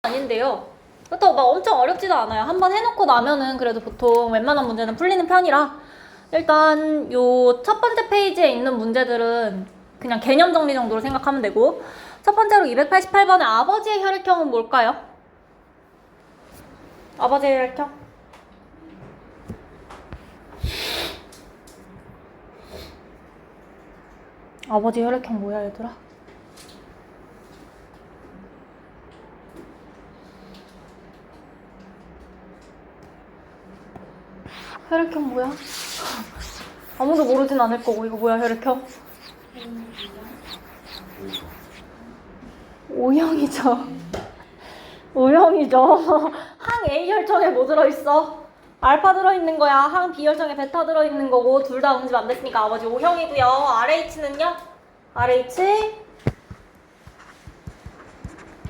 아닌데요. 그렇다고 막 엄청 어렵지도 않아요. 한번 해놓고 나면은 그래도 보통 웬만한 문제는 풀리는 편이라 일단 요 첫 번째 페이지에 있는 문제들은 그냥 개념 정리 정도로 생각하면 되고, 첫 번째로 288번의 아버지의 혈액형은 뭘까요? 아버지의 혈액형? 아버지 혈액형 뭐야 얘들아? 혈액형 뭐야? 아무도 모르진 않을 거고. 이거 뭐야 혈액형? O형이죠. O형이죠. 항 A 혈청에 뭐 들어있어? 알파 들어있는 거야. 항 B 혈청에 베타 들어있는 거고, 둘 다 응집 안 됐으니까 아버지 O형이고요. RH는요? RH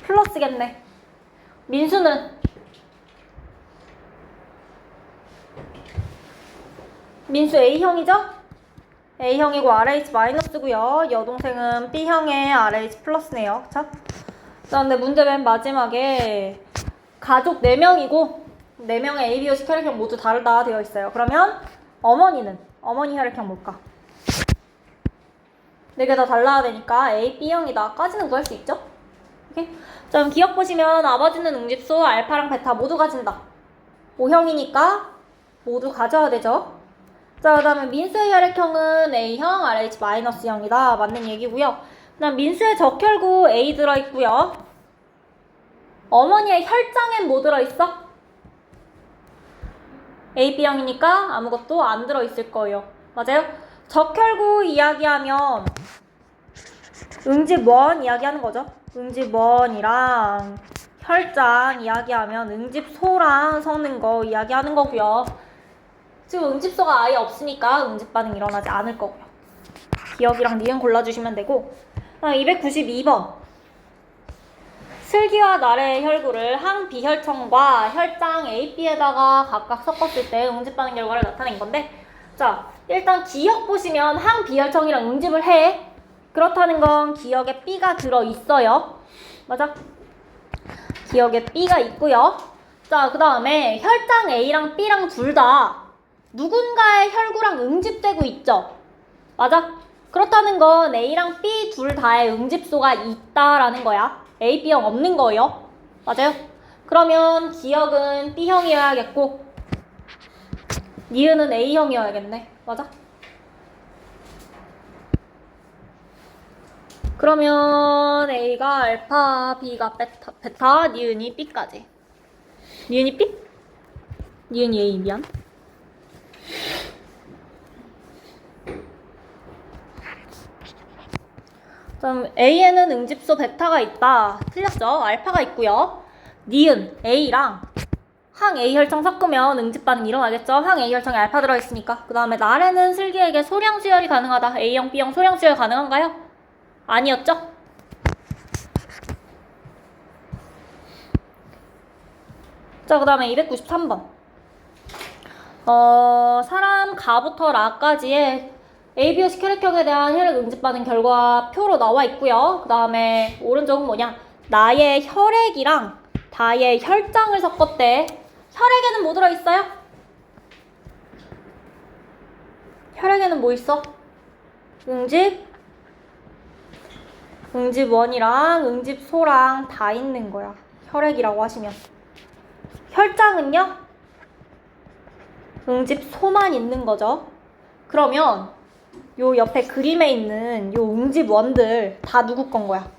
플러스겠네. 민수는? 민수 A형이죠? A형이고 RH 마이너스고요. 여동생은 B형의 RH 플러스네요. 그쵸? 자, 근데 문제 맨 마지막에 가족 4명이고 4명의 A, B, O, C 혈액형 모두 다르다 되어 있어요. 그러면 어머니는? 어머니 혈액형 뭘까? 4개 다 달라야 되니까 A, B형이다 까지는 구할 수 있죠? 오케이? 자, 그럼 기억 보시면 아버지는 응집소 알파랑 베타 모두 가진다. O형이니까 모두 가져야 되죠. 자, 그 다음에 민수의 혈액형은 A형, RH-형이다. 맞는 얘기고요. 그 다음 민수의 적혈구 A 들어있고요. 어머니의 혈장엔 뭐 들어있어? A, B형이니까 아무것도 안 들어있을 거예요. 맞아요? 적혈구 이야기하면 응집원 이야기하는 거죠. 응집원이랑 혈장 이야기하면 응집소랑 섞는 거 이야기하는 거고요. 지금 응집소가 아예 없으니까 응집 반응 일어나지 않을 거고요. 기억이랑 니은 골라주시면 되고, 292번. 슬기와 나래의 혈구를 항 B혈청과 혈장 AB에다가 각각 섞었을 때 응집 반응 결과를 나타낸 건데, 자, 일단 기억 보시면 항 B혈청이랑 응집을 해. 그렇다는 건 기억에 B가 들어있어요. 맞아? 기억에 B가 있고요. 자, 그 다음에 혈장 A랑 B랑 둘 다 누군가의 혈구랑 응집되고 있죠? 맞아? 그렇다는 건 A랑 B 둘 다의 응집소가 있다라는 거야. A, B형 없는 거예요. 맞아요? 그러면 기억은 B형이어야겠고 니은은 A형이어야겠네. 맞아? 그러면 A가 알파, B가 베타, 니은이 B까지. 니은이 B? 니은이 A, 미안. 그럼 A에는 응집소 베타가 있다. 틀렸죠? 알파가 있고요. 니은 A랑 항 A 혈청 섞으면 응집 반응 일어나겠죠? 항 A 혈청에 알파 들어있으니까. 그 다음에 나래는 슬기에게 소량 수혈이 가능하다. A형, B형 소량 수혈 가능한가요? 아니었죠? 자, 그 다음에 293번. 사람 가부터 라까지의 ABOC 혈액형에 대한 혈액 응집 반응 결과 표로 나와 있고요. 그 다음에 오른쪽은 뭐냐? 나의 혈액이랑 다의 혈장을 섞었대. 혈액에는 뭐 들어있어요? 혈액에는 뭐 있어? 응집원이랑 응집소랑 다 있는 거야. 혈액이라고 하시면. 혈장은요? 응집소만 있는 거죠. 그러면 요 옆에 그림에 있는 요 응집원들 다 누구 건 거야?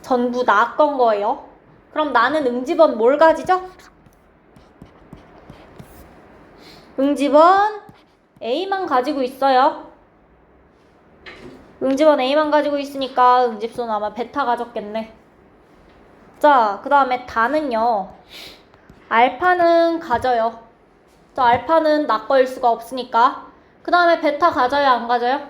전부 나 건 거예요. 그럼 나는 응집원 뭘 가지죠? 응집원 A만 가지고 있어요. 응집원 A만 가지고 있으니까 응집소는 아마 베타 가졌겠네. 자, 그 다음에 다는요. 알파는 가져요. 자, 알파는 나 거일 수가 없으니까. 그 다음에 베타 가져요, 안 가져요?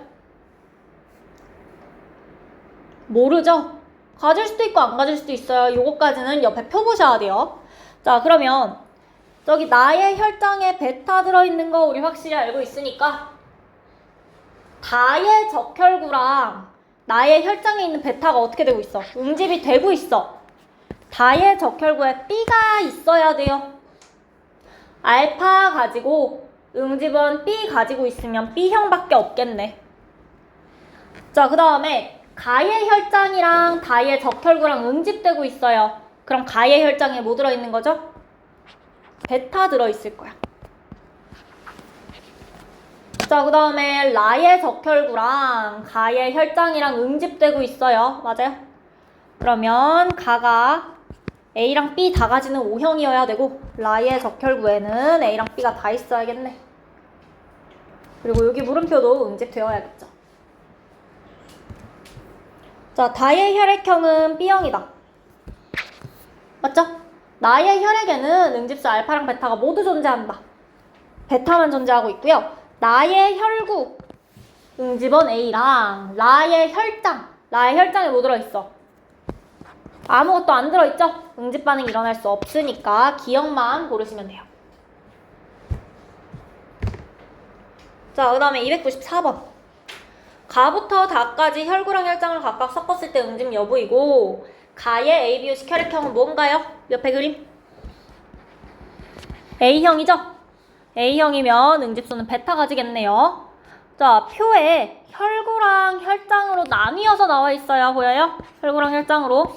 모르죠? 가질 수도 있고 안 가질 수도 있어요. 요거까지는 옆에 표 보셔야 돼요. 자, 그러면 저기 나의 혈장에 베타 들어있는 거 우리 확실히 알고 있으니까 다의 적혈구랑 나의 혈장에 있는 베타가 어떻게 되고 있어? 응집이 되고 있어. 다의 적혈구에 B가 있어야 돼요. 알파 가지고 응집원 B 가지고 있으면 B형밖에 없겠네. 자, 그 다음에 가의 혈장이랑 다의 적혈구랑 응집되고 있어요. 그럼 가의 혈장에 뭐 들어있는 거죠? 베타 들어있을 거야. 자, 그 다음에 라의 적혈구랑 가의 혈장이랑 응집되고 있어요. 맞아요? 그러면 가가 A랑 B 다 가지는 O형이어야 되고 라의 적혈구에는 A랑 B가 다 있어야겠네. 그리고 여기 물음표도 응집되어야겠죠. 자, 다의 혈액형은 B형이다. 맞죠? 나의 혈액에는 응집수 알파랑 베타가 모두 존재한다. 베타만 존재하고 있고요. 나의 혈구, 응집원 A랑 라의 혈장, 라의 혈장에 뭐 들어있어? 아무것도 안 들어있죠? 응집 반응이 일어날 수 없으니까 기억만 고르시면 돼요. 자, 그 다음에 294번. 가부터 다까지 혈구랑 혈장을 각각 섞었을 때 응집 여부이고 가의 ABO식 혈액형은 뭔가요? 옆에 그림. A형이죠? A형이면 응집수는 베타 가지겠네요. 자, 표에 혈구랑 혈장으로 나뉘어서 나와 있어요. 보여요? 혈구랑 혈장으로.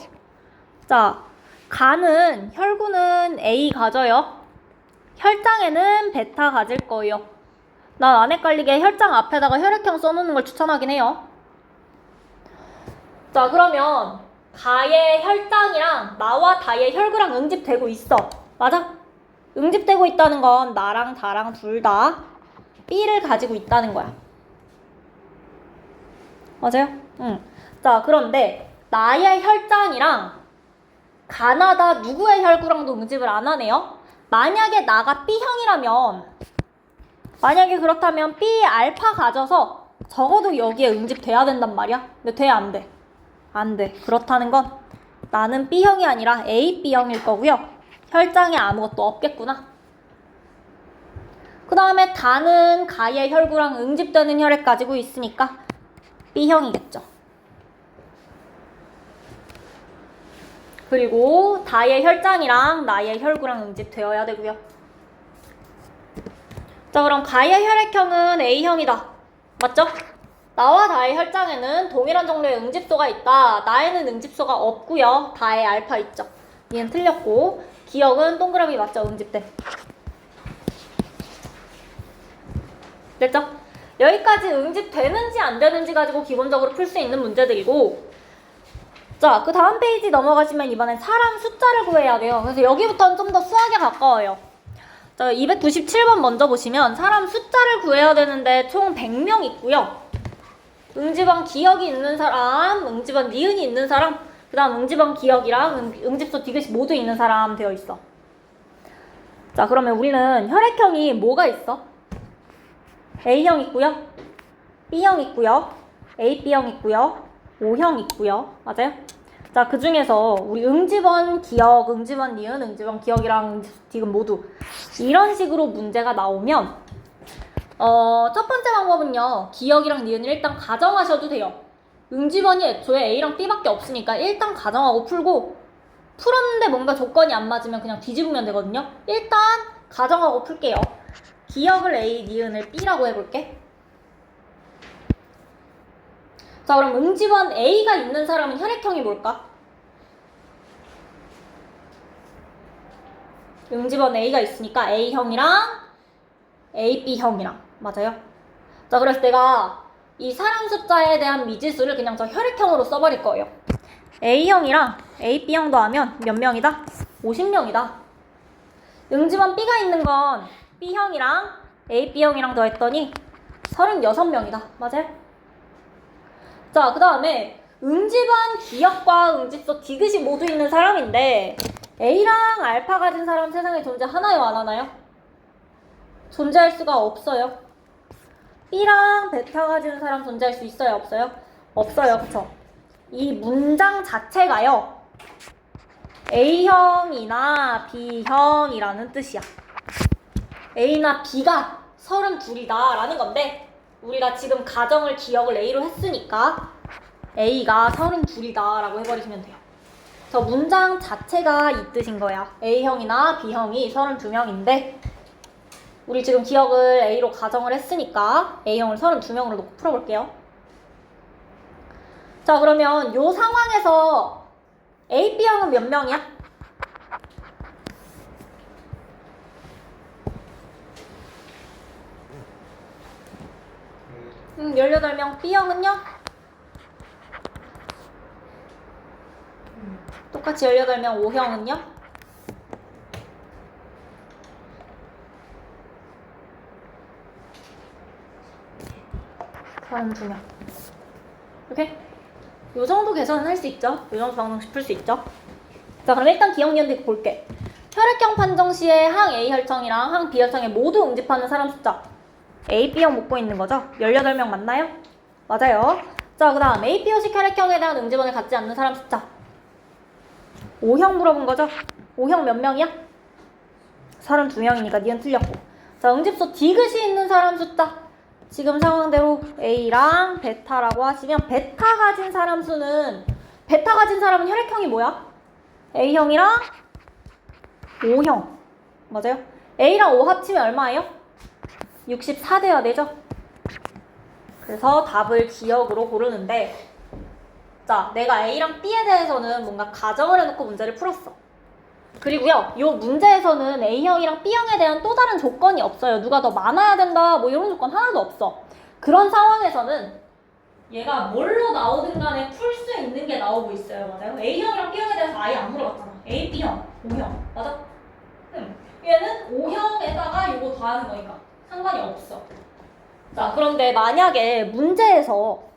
자, 가는 혈구는 A 가져요. 혈장에는 베타 가질 거예요. 난 안 헷갈리게 혈장 앞에다가 혈액형 써놓는 걸 추천하긴 해요. 자, 그러면 가의 혈장이랑 나와 다의 혈구랑 응집되고 있어. 맞아? 응집되고 있다는 건 나랑 다랑 둘 다 B를 가지고 있다는 거야. 맞아요? 응. 자, 그런데 나의 혈장이랑 가나다 누구의 혈구랑도 응집을 안 하네요. 만약에 나가 B형이라면 만약에 그렇다면 B 알파 가져서 적어도 여기에 응집돼야 된단 말이야. 근데 돼? 안 돼? 안 돼. 그렇다는 건 나는 B형이 아니라 AB형일 거고요. 혈장에 아무것도 없겠구나. 그 다음에 다는 가의 혈구랑 응집되는 혈액 가지고 있으니까 B형이겠죠. 그리고 다의 혈장이랑 나의 혈구랑 응집되어야 되고요. 자, 그럼 가의 혈액형은 A형이다. 맞죠? 나와 다의 혈장에는 동일한 종류의 응집소가 있다. 나에는 응집소가 없고요. 다의 알파 있죠. 얘는 틀렸고 기억은 동그라미 맞죠? 응집대. 됐죠? 여기까지 응집되는지 안 되는지 가지고 기본적으로 풀 수 있는 문제들이고 자, 그 다음 페이지 넘어가시면 이번엔 사람 숫자를 구해야 돼요. 그래서 여기부터는 좀 더 수학에 가까워요. 자, 297번 먼저 보시면 사람 숫자를 구해야 되는데 총 100명 있고요. 응집원 기억이 있는 사람, 응집원 니은이 있는 사람, 그 다음 응집원 기억이랑 응집소 디귿이 모두 있는 사람 되어 있어. 자, 그러면 우리는 혈액형이 뭐가 있어? A형 있고요. B형 있고요. AB형 있고요. O형 있고요. 맞아요? 자, 그 중에서 우리 응집원 기억, 응집원 니은, 응집원 기억이랑 디귿 모두 이런 식으로 문제가 나오면 첫 번째 방법은요. 기억이랑 니은을 일단 가정하셔도 돼요. 응집원이 애초에 A랑 B밖에 없으니까 일단 가정하고 풀고 풀었는데 뭔가 조건이 안 맞으면 그냥 뒤집으면 되거든요. 일단 가정하고 풀게요. 기억을 A, 니은을 B라고 해볼게. 자, 그럼 응집원 A가 있는 사람은 혈액형이 뭘까? 응집원 A가 있으니까 A형이랑 AB형이랑 맞아요? 자, 그래서 내가 이 사람 숫자에 대한 미지수를 그냥 저 혈액형으로 써버릴 거예요. A형이랑 AB형도 하면 몇 명이다? 50명이다. 응집원 B가 있는 건 B형이랑 AB형이랑 더했더니 36명이다. 맞아요? 자, 그 다음에 응집원 기억과 응집소 디귿이 모두 있는 사람인데 A랑 알파 가진 사람 세상에 존재하나요? 안 하나요? 존재할 수가 없어요. B랑 베타 가진 사람 존재할 수 있어요? 없어요? 없어요. 그쵸? 이 문장 자체가요. A형이나 B형이라는 뜻이야. A나 B가 32이다 라는 건데 우리가 지금 가정을 기억을 A로 했으니까 A가 32이다 라고 해버리시면 돼요. 저 문장 자체가 이 뜻인 거야. A형이나 B형이 32명인데 우리 지금 기억을 A로 가정을 했으니까 A형을 32명으로 놓고 풀어볼게요. 자, 그러면 이 상황에서 A, B형은 몇 명이야? 18명. B형은요? 똑같이 18명. O형은요? 그럼 2명. 오케이? 요 정도 계산은 할 수 있죠? 요 정도 방정식 풀 수 있죠? 자, 그럼 일단 기억니은데 볼게. 혈액형 판정 시에 항 A 혈청이랑 항 B 혈청에 모두 응집하는 사람 숫자. A, B형 묻고 있는 거죠? 18명 맞나요? 맞아요. 자, 그 다음 A, B형식 혈액형에 대한 응집원을 갖지 않는 사람 숫자. O형 물어본 거죠? O형 몇 명이야? 32명이니까 니은 틀렸고. 자, 응집소 디귿이 있는 사람 숫자. 지금 상황대로 A랑 베타라고 하시면 베타 가진 사람 수는 베타 가진 사람은 혈액형이 뭐야? A형이랑 O형. 맞아요? A랑 O 합치면 얼마예요? 64 돼야 되죠? 그래서 답을 기억으로 고르는데 자, 내가 A랑 B에 대해서는 뭔가 가정을 해놓고 문제를 풀었어. 그리고요, 이 문제에서는 A형이랑 B형에 대한 또 다른 조건이 없어요. 누가 더 많아야 된다, 뭐 이런 조건 하나도 없어. 그런 상황에서는 얘가 뭘로 나오든 간에 풀 수 있는 게 나오고 있어요. 맞아요? A형이랑 B형에 대해서 아예 안 물어봤잖아. A, B형, O형. 맞아? 얘는 O형에다가 이거 더하는 거니까 상관이 없어. 자, 그런데 만약에 문제에서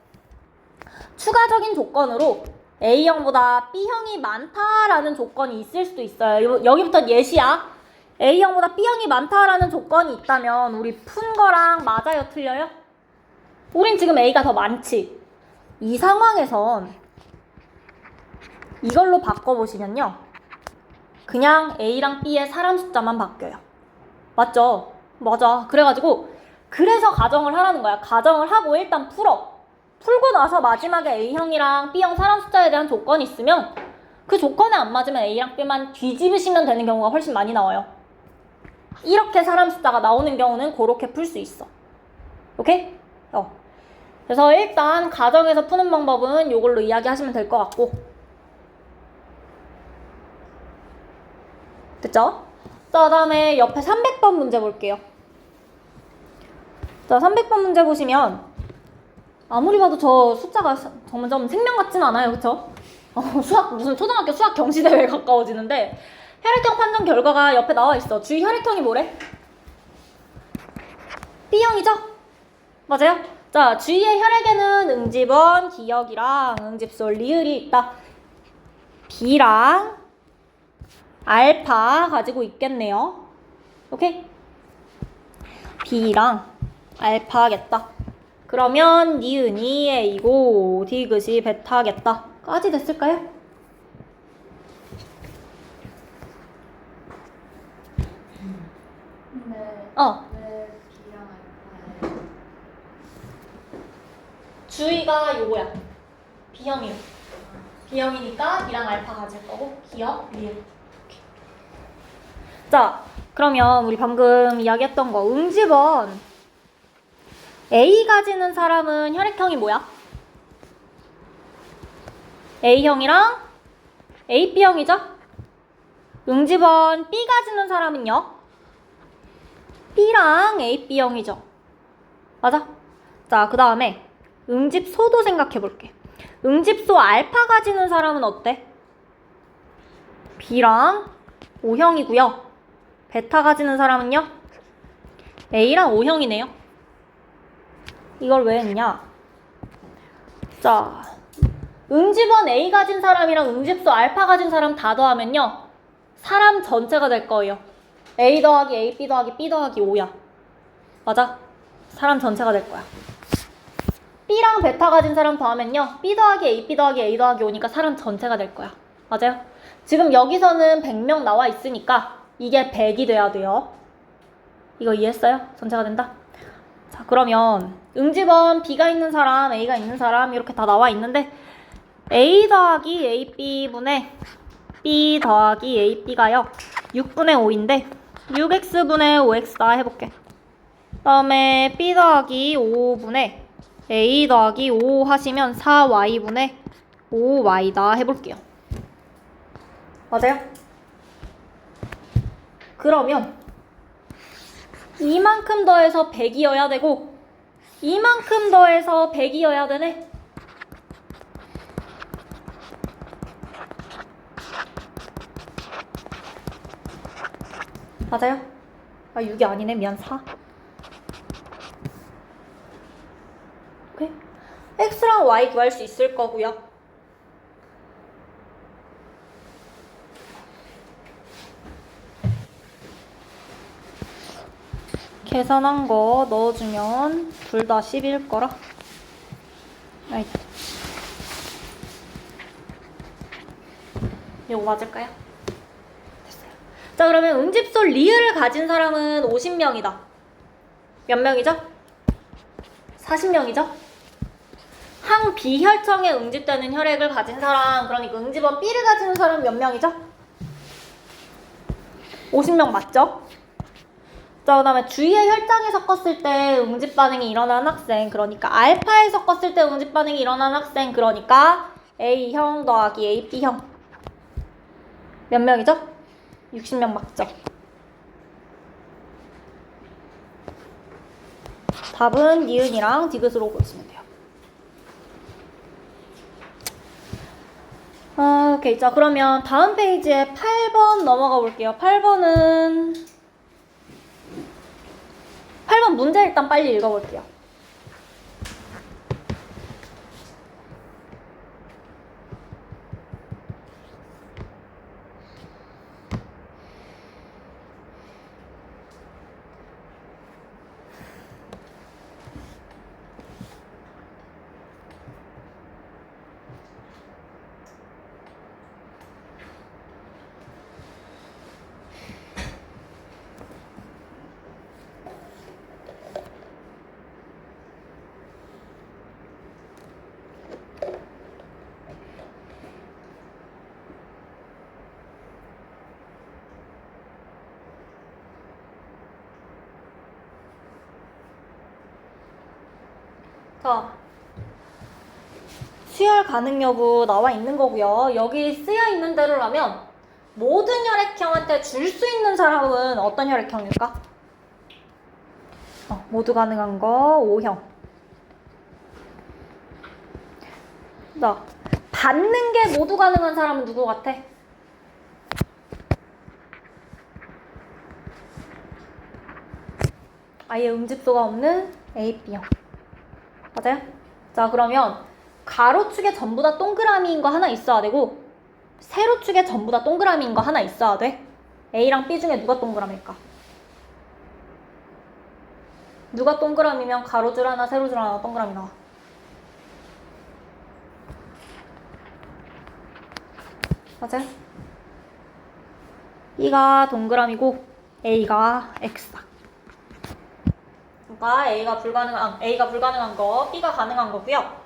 추가적인 조건으로 A형보다 B형이 많다라는 조건이 있을 수도 있어요. 여기부터 예시야. A형보다 B형이 많다라는 조건이 있다면 우리 푼 거랑 맞아요? 틀려요? 우린 지금 A가 더 많지. 이 상황에선 이걸로 바꿔보시면요. 그냥 A랑 B의 사람 숫자만 바뀌어요. 맞죠? 맞아. 그래서 가정을 하라는 거야. 가정을 하고 일단 풀어. 풀고 나서 마지막에 A형이랑 B형 사람 숫자에 대한 조건이 있으면 그 조건에 안 맞으면 A랑 B만 뒤집으시면 되는 경우가 훨씬 많이 나와요. 이렇게 사람 숫자가 나오는 경우는 그렇게 풀 수 있어. 오케이? 그래서 일단 가정에서 푸는 방법은 이걸로 이야기하시면 될 것 같고 됐죠? 자, 다음에 옆에 300번 문제 볼게요. 자, 300번 문제 보시면 아무리 봐도 저 숫자가 점점 생명 같진 않아요. 그쵸? 무슨 초등학교 수학 경시대회에 가까워지는데 혈액형 판정 결과가 옆에 나와 있어. 주위 혈액형이 뭐래? B형이죠? 맞아요? 자, 주위의 혈액에는 응집원, 기억이랑 응집솔, 리을이 있다. B랑 알파 가지고 있겠네요. 오케이? B랑 알파겠다. 그러면 니은이 A고 디귿이 베타겠다. 까지 됐을까요? 네. 어. 왜 B랑 알파예요? 주위가 요거야. B형이요. B형이니까 B랑 알파 가질 거고 기억, 리을. 자, 그러면 우리 방금 이야기했던 거 응집원 A 가지는 사람은 혈액형이 뭐야? A형이랑 AB형이죠? 응집원 B 가지는 사람은요? B랑 AB형이죠. 맞아? 자, 그 다음에 응집소도 생각해볼게. 응집소 알파 가지는 사람은 어때? B랑 O형이고요. 베타 가지는 사람은요? A랑 O형이네요. 이걸 왜 했냐? 자, 응집원 A 가진 사람이랑 응집소 알파 가진 사람 다 더하면요. 사람 전체가 될 거예요. A 더하기 A, B 더하기 B 더하기 O야. 맞아? 사람 전체가 될 거야. B랑 베타 가진 사람 더하면요. B 더하기 A, B 더하기 A 더하기 O니까 사람 전체가 될 거야. 맞아요? 지금 여기서는 100명 나와 있으니까 이게 100이 돼야 돼요. 이거 이해했어요? 전체가 된다? 자, 그러면 응집원 B가 있는 사람, A가 있는 사람 이렇게 다 나와 있는데 A 더하기 AB 분의 B 더하기 AB가요 6분의 5인데 6x분의 5x다 해볼게. 그 다음에 B 더하기 5분의 A 더하기 5 하시면 4y분의 5y다 해볼게요. 맞아요? 그러면 이만큼 더해서 100이어야 되고 이만큼 더해서 100이어야 되네. 맞아요? 아 6이 아니네. 미안. 4. 오케이. x랑 y 구할 수 있을 거고요. 계산한 거 넣어주면 둘 다 10일 거라. 아이. 이거 맞을까요? 됐어요. 자, 그러면 응집소 리을을 가진 사람은 50명이다. 몇 명이죠? 40명이죠? 항비혈청에 응집되는 혈액을 가진 사람, 그러니까 응집원 B를 가지는 사람은 몇 명이죠? 50명 맞죠? 자, 그 다음에 주위의 혈장에 섞었을 때 응집 반응이 일어난 학생, 그러니까 알파에 섞었을 때 응집 반응이 일어난 학생, 그러니까 A형 더하기 AB형 몇 명이죠? 60명 맞죠? 답은 니은이랑 디귿으로 보시면 돼요. 오케이. 자, 그러면 다음 페이지에 8번 넘어가 볼게요. 8번 문제 일단 빨리 읽어볼게요. 자, 수혈 가능 여부 나와 있는 거고요. 여기 쓰여 있는 대로라면 모든 혈액형한테 줄 수 있는 사람은 어떤 혈액형일까? 모두 가능한 거 O형. 자, 받는 게 모두 가능한 사람은 누구 같아? 아예 응집소가 없는 AB형. 맞아요? 자, 그러면 가로축에 전부 다 동그라미인 거 하나 있어야 되고 세로축에 전부 다 동그라미인 거 하나 있어야 돼. A랑 B 중에 누가 동그라미일까? 누가 동그라미면 가로줄 하나 세로줄 하나 동그라미 나와. 맞아요? B가 동그라미고 A가 X다. 그러니까 A가 불가능한 거, B가 가능한 거고요.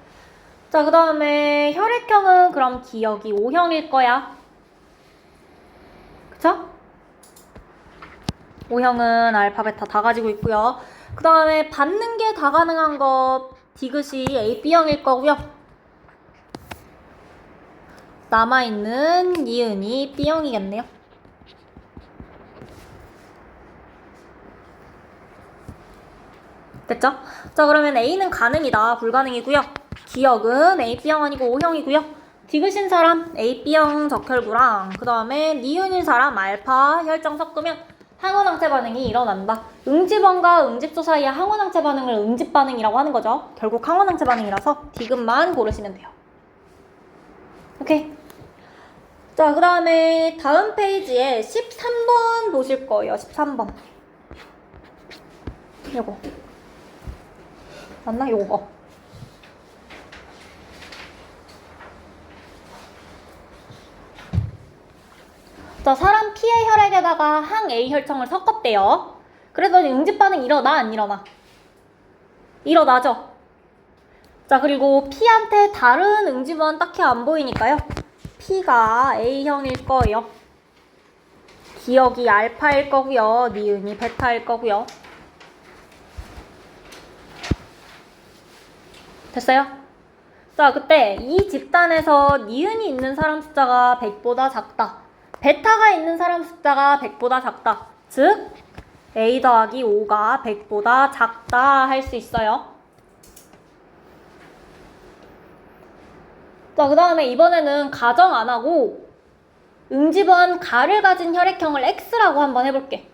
자, 그 다음에 혈액형은 그럼 기억이 O형일 거야. 그쵸? O형은 알파, 베타 다 가지고 있고요. 그 다음에 받는 게 다 가능한 거 디귿이 A, B형일 거고요. 남아있는 니은이 B형이겠네요. 됐죠? 자, 그러면 A는 가능이다, 불가능이고요. 기억은 A, B형 아니고 O형이고요. 디귿인 사람 A, B형 적혈구랑 그 다음에 니은인 사람 알파 혈장 섞으면 항원항체 반응이 일어난다. 응집원과 응집소 사이의 항원항체 반응을 응집 반응이라고 하는 거죠. 결국 항원항체 반응이라서 디귿만 고르시면 돼요. 오케이. 자, 그 다음에 다음 페이지에 13번 보실 거예요. 13번. 요거. 맞나? 요거. 자, 사람 P의 혈액에다가 항 A 혈청을 섞었대요. 그래서 응집 반응 일어나, 안 일어나? 일어나죠? 자, 그리고 P한테 다른 응집원 딱히 안 보이니까요. P가 A형일 거예요. 기억이 알파일 거고요. 니은이 베타일 거고요. 됐어요? 자, 그때 이 집단에서 니은이 있는 사람 숫자가 100보다 작다. 베타가 있는 사람 숫자가 100보다 작다. 즉, A 더하기 5가 100보다 작다 할 수 있어요. 자, 그 다음에 이번에는 가정 안 하고 응집원 가를 가진 혈액형을 X라고 한번 해볼게.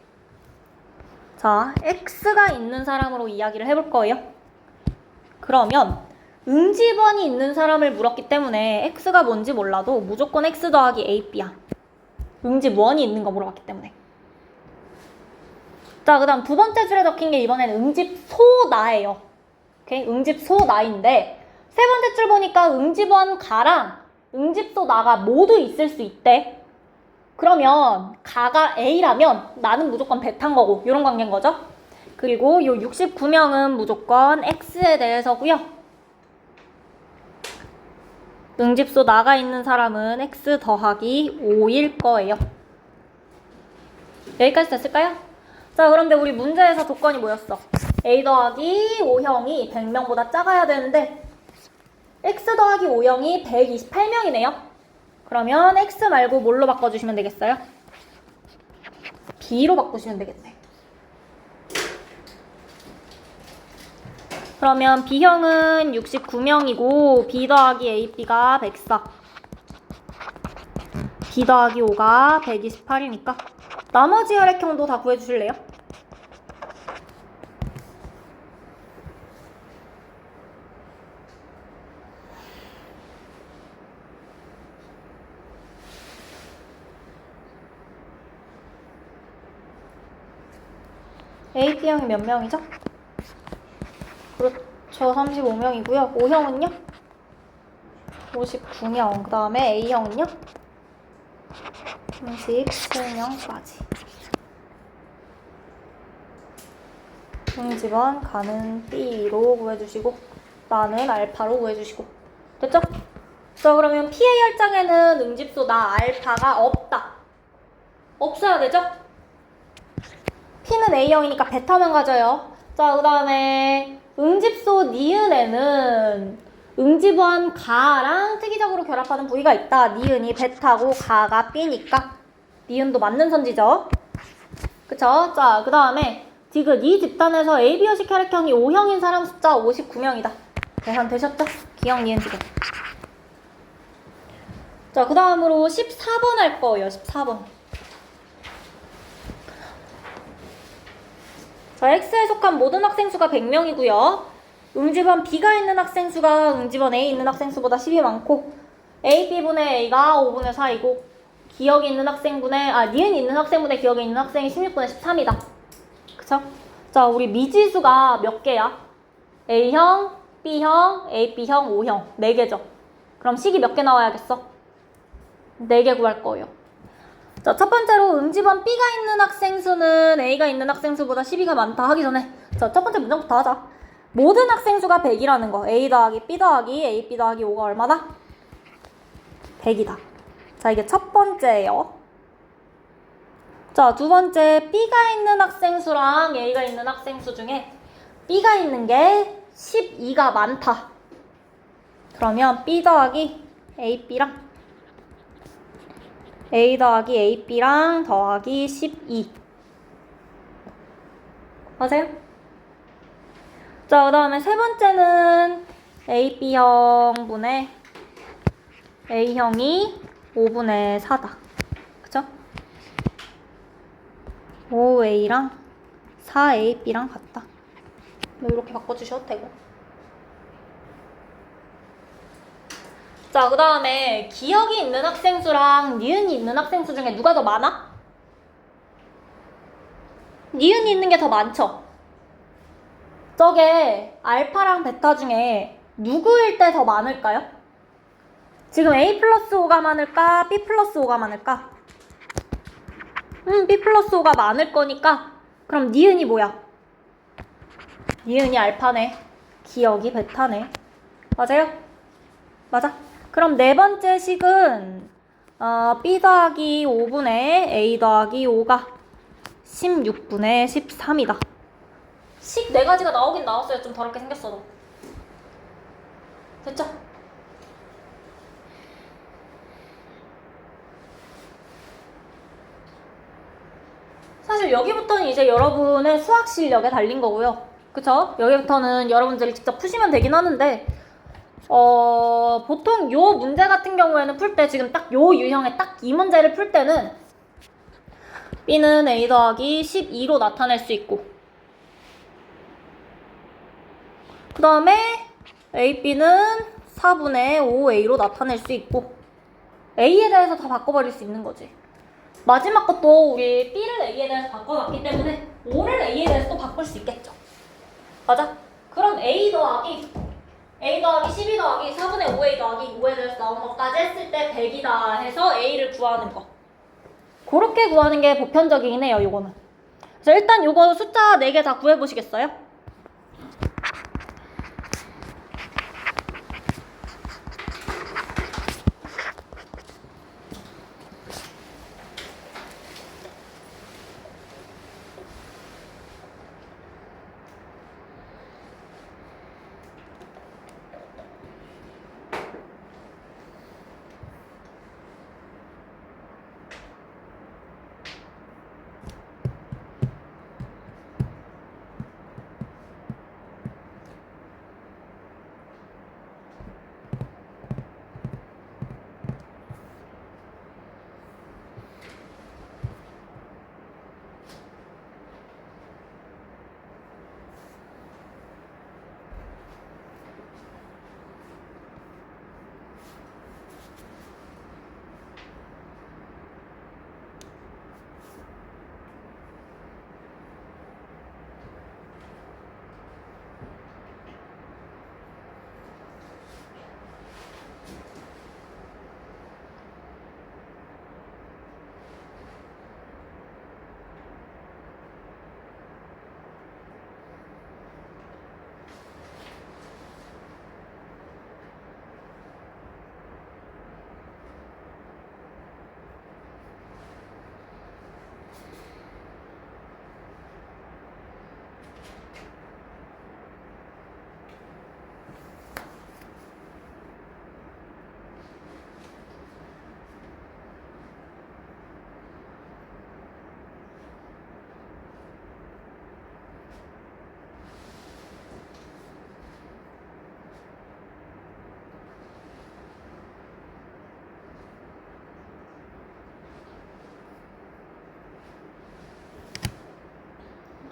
자, X가 있는 사람으로 이야기를 해볼 거예요. 그러면 응집원이 있는 사람을 물었기 때문에 X가 뭔지 몰라도 무조건 X 더하기 AB야. 응집원이 있는 거 물어봤기 때문에. 자, 그 다음 두 번째 줄에 적힌 게 이번에는 응집소나예요. 오케이? 응집소나인데 세 번째 줄 보니까 응집원 가랑 응집소나가 모두 있을 수 있대. 그러면 가가 A라면 나는 무조건 베타인 거고 이런 관계인 거죠. 그리고 요 69명은 무조건 X에 대해서고요. 응집소 나가 있는 사람은 X 더하기 5일 거예요. 여기까지 됐을까요? 자, 그런데 우리 문제에서 조건이 뭐였어? A 더하기 5형이 100명보다 작아야 되는데 X 더하기 5형이 128명이네요. 그러면 X 말고 뭘로 바꿔주시면 되겠어요? B로 바꾸시면 되겠네. 그러면 B형은 69명이고 B 더하기 AB가 104. B 더하기 5가 128이니까 나머지 혈액형도 다 구해주실래요? AB형이 몇 명이죠? 그렇죠, 35명이고요. O형은요? 59명. 그 다음에 A형은요? 37명까지. 응집원 가는 B로 구해주시고 나는 알파로 구해주시고 됐죠? 자, 그러면 P의 혈장에는 응집소 나 알파가 없다. 없어야 되죠? P는 A형이니까 베타만 가져요. 자, 그 다음에 응집소 니은에는 응집원 가랑 특이적으로 결합하는 부위가 있다. 니은이 베타고 가가 B니까 니은도 맞는 선지죠. 그쵸? 자, 그 다음에 지금 이 집단에서 AB형식 혈액형이 O형인 사람 숫자 59명이다. 계산되셨죠? 기억, 니은, 지금. 자, 그 다음으로 14번 할 거예요. 14번. 자, X에 속한 모든 학생 수가 100명이고요. 응집원 B가 있는 학생 수가 응집원 A 있는 학생 수보다 10이 많고 AB분의 A가 5분의 4이고 기억이 있는 학생분의 니은이 있는 학생분의 기억이 있는 학생이 16분의 13이다. 그쵸? 자, 우리 미지수가 몇 개야? A형, B형, AB형, O형 4개죠. 그럼 식이 몇 개 나와야겠어? 4개 구할 거예요. 자, 첫 번째로 응집원 B가 있는 학생 수는 A가 있는 학생 수보다 12가 많다 하기 전에 자, 첫 번째 문장부터 하자. 모든 학생 수가 100이라는 거. A 더하기 B 더하기 AB 더하기 5가 얼마다? 100이다. 자, 이게 첫 번째예요. 자, 두 번째 B가 있는 학생 수랑 A가 있는 학생 수 중에 B가 있는 게 12가 많다. 그러면 B 더하기 AB랑 A 더하기 AB랑 더하기 12 맞아요? 자, 그 다음에 세 번째는 AB형분의 A형이 5분의 4다. 그쵸? 5A랑 4AB랑 같다. 이렇게 바꿔주셔도 되고. 자, 그 다음에 기억이 있는 학생 수랑 니은이 있는 학생 수 중에 누가 더 많아? 니은이 있는 게 더 많죠? 저게 알파랑 베타 중에 누구일 때 더 많을까요? 지금 A 플러스 5가 많을까? B 플러스 5가 많을까? B 플러스 5가 많을 거니까 그럼 니은이 뭐야? 니은이 알파네. 기억이 베타네. 맞아요? 맞아. 그럼 네 번째 식은 B 더하기 5분의 A 더하기 5가 16분의 13이다. 식 4가지가 나오긴 나왔어요. 좀 더럽게 생겼어도. 됐죠? 사실 여기부터는 이제 여러분의 수학 실력에 달린 거고요. 그쵸? 여기부터는 여러분들이 직접 푸시면 되긴 하는데 보통 요 문제 같은 경우에는 풀 때 지금 딱 요 유형의 딱 이 문제를 풀 때는 B는 A 더하기 12로 나타낼 수 있고 그 다음에 AB는 4분의 5A로 나타낼 수 있고 A에 대해서 다 바꿔버릴 수 있는 거지. 마지막 것도 우리 B를 A에 대해서 바꿔놨기 때문에 5를 A에 대해서 또 바꿀 수 있겠죠. 맞아? 그럼 A 더하기 12 더하기 4분의 5A 더하기 5에 대해서 나온 것까지 했을 때 100이다 해서 A를 구하는 거. 그렇게 구하는 게 보편적이긴 해요, 요거는. 그래서 일단 요거 숫자 4개 다 구해보시겠어요?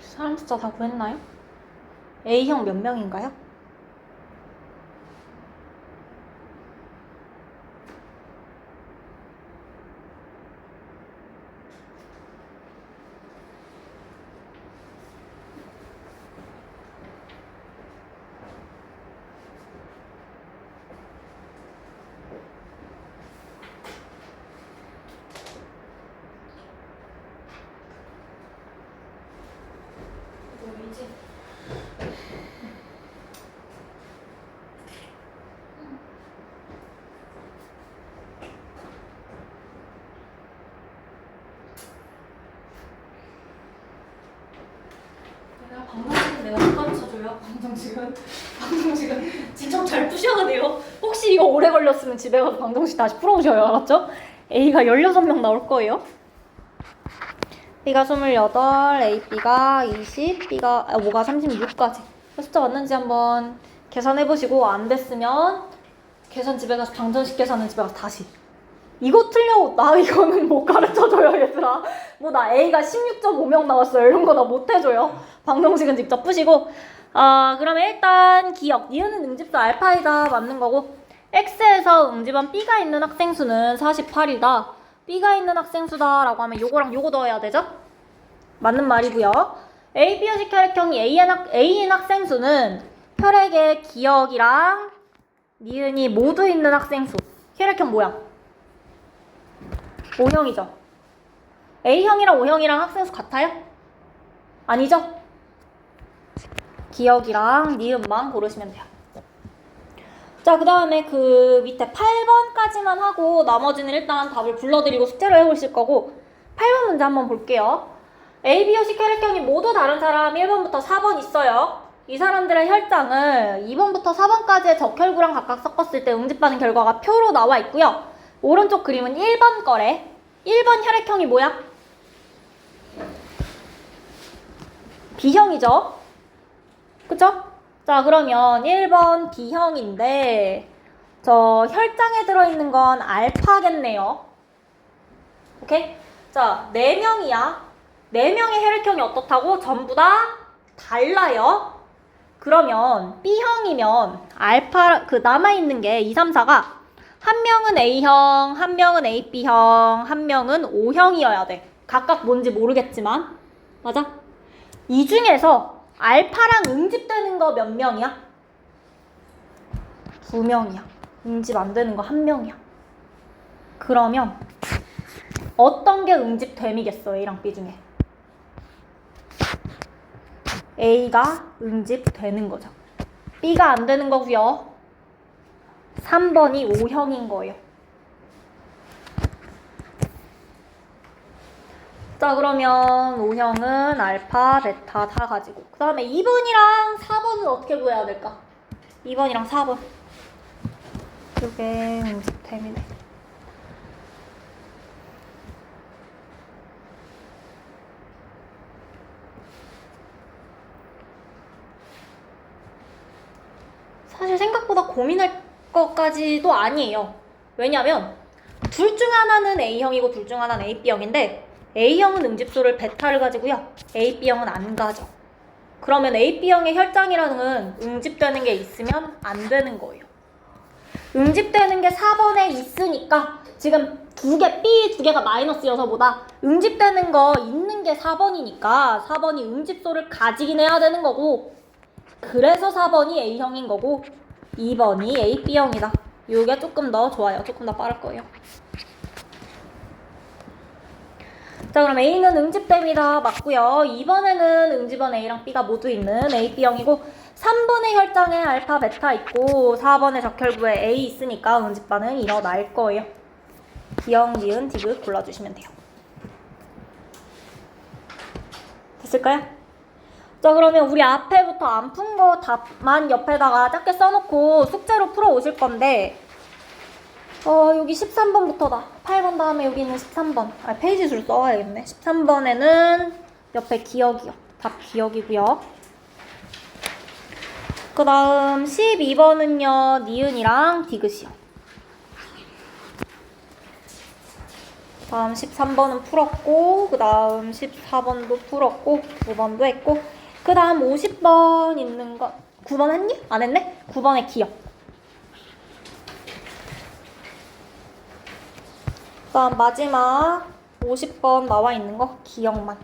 사람 숫자 다 구했나요? A형 몇 명인가요? 방정식은 내가 못 가르쳐줘요. 방정식은 직접 잘 푸셔야 돼요. 혹시 이거 오래 걸렸으면 집에 가서 방정식 다시 풀어오셔요. 알았죠? A가 16명 나올 거예요. B가 28, A, B가 20, B가 5가 36까지. 숫자 맞는지 한번 계산해보시고 안 됐으면 계산 집에 가서 방정식 계산은 집에 가서 다시. 이거 틀려. 나 이거는 못 가르쳐줘요, 얘들아. 뭐 나 A가 16.5명 나왔어요. 이런 거 나 못 해줘요. 방정식은 직접 푸시고. 그러면 일단 기억. 니은은 응집수 알파이다. 맞는 거고. X에서 응집한 B가 있는 학생 수는 48이다. B가 있는 학생 수다 라고 하면 요거랑 요거 넣어야 되죠? 맞는 말이고요. A, B형식 혈액형이 A인 학생 수는 혈액의 기억이랑 니은이 모두 있는 학생 수. 혈액형 모양. O형이죠. A형이랑 O형이랑 학생수 같아요? 아니죠? 기억이랑 니은만 고르시면 돼요. 자, 그 다음에 그 밑에 8번까지만 하고 나머지는 일단 답을 불러드리고 숙제로 해보실 거고 8번 문제 한번 볼게요. A, B 형식 혈액형이 모두 다른 사람 1번부터 4번 있어요. 이 사람들의 혈장을 2번부터 4번까지의 적혈구랑 각각 섞었을 때 응집받은 결과가 표로 나와 있고요. 오른쪽 그림은 1번 거래. 1번 혈액형이 뭐야? B형이죠. 그쵸? 자, 그러면 1번 B형인데 저 혈장에 들어있는 건 알파겠네요. 오케이? 자, 4명이야. 4명의 혈액형이 어떻다고? 전부 다 달라요. 그러면 B형이면 알파 그 남아있는 게 2, 3, 4가 한 명은 A형, 한 명은 AB형, 한 명은 O형이어야 돼. 각각 뭔지 모르겠지만. 맞아? 이 중에서 알파랑 응집되는 거 몇 명이야? 2명이야. 응집 안 되는 거 1명이야. 그러면 어떤 게 응집됨이겠어? A랑 B 중에. A가 응집되는 거죠. B가 안 되는 거고요. 3번이 O형인 거예요. 자, 그러면 O형은 알파, 베타 다 가지고 그 다음에 2번이랑 4번은 어떻게 구해야 될까? 2번이랑 4번 이게 응집됨이네. 사실 생각보다 고민할 것까지도 아니에요. 왜냐면 둘 중 하나는 A형이고 둘 중 하나는 AB형인데 A형은 응집소를 베타를 가지고요. AB형은 안 가져. 그러면 AB형의 혈장이라는 건 응집되는 게 있으면 안 되는 거예요. 응집되는 게 4번에 있으니까 지금 B 2개가 마이너스여서보다 응집되는 거 있는 게 4번이니까 4번이 응집소를 가지긴 해야 되는 거고 그래서 4번이 A형인 거고 2번이 AB형이다. 이게 조금 더 좋아요. 조금 더 빠를 거예요. 자, 그럼 A는 응집됨이다. 맞고요. 2번에는 응집원 A랑 B가 모두 있는 AB형이고 3번의 혈장에 알파, 베타 있고 4번의 적혈구에 A 있으니까 응집반은 일어날 거예요. B형, 니은, 디귿 골라주시면 돼요. 됐을까요? 자, 그러면 우리 앞에부터 안 푼 거 답만 옆에다가 작게 써놓고 숙제로 풀어 오실 건데 여기 13번부터다. 8번 다음에 여기 있는 13번. 페이지 줄 써와야겠네. 13번에는 옆에 기억이요. 답 기억이고요. 그 다음 12번은요. 니은이랑 디귿이요. 다음 13번은 풀었고 그 다음 14번도 풀었고 9번도 했고 그 다음 50번 있는 거 9번 했니? 안 했네? 9번의 기억. 그 다음 마지막 50번 나와 있는 거 기억만.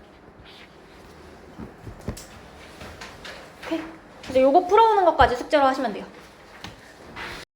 오케이. 이제 요거 풀어오는 것까지 숙제로 하시면 돼요.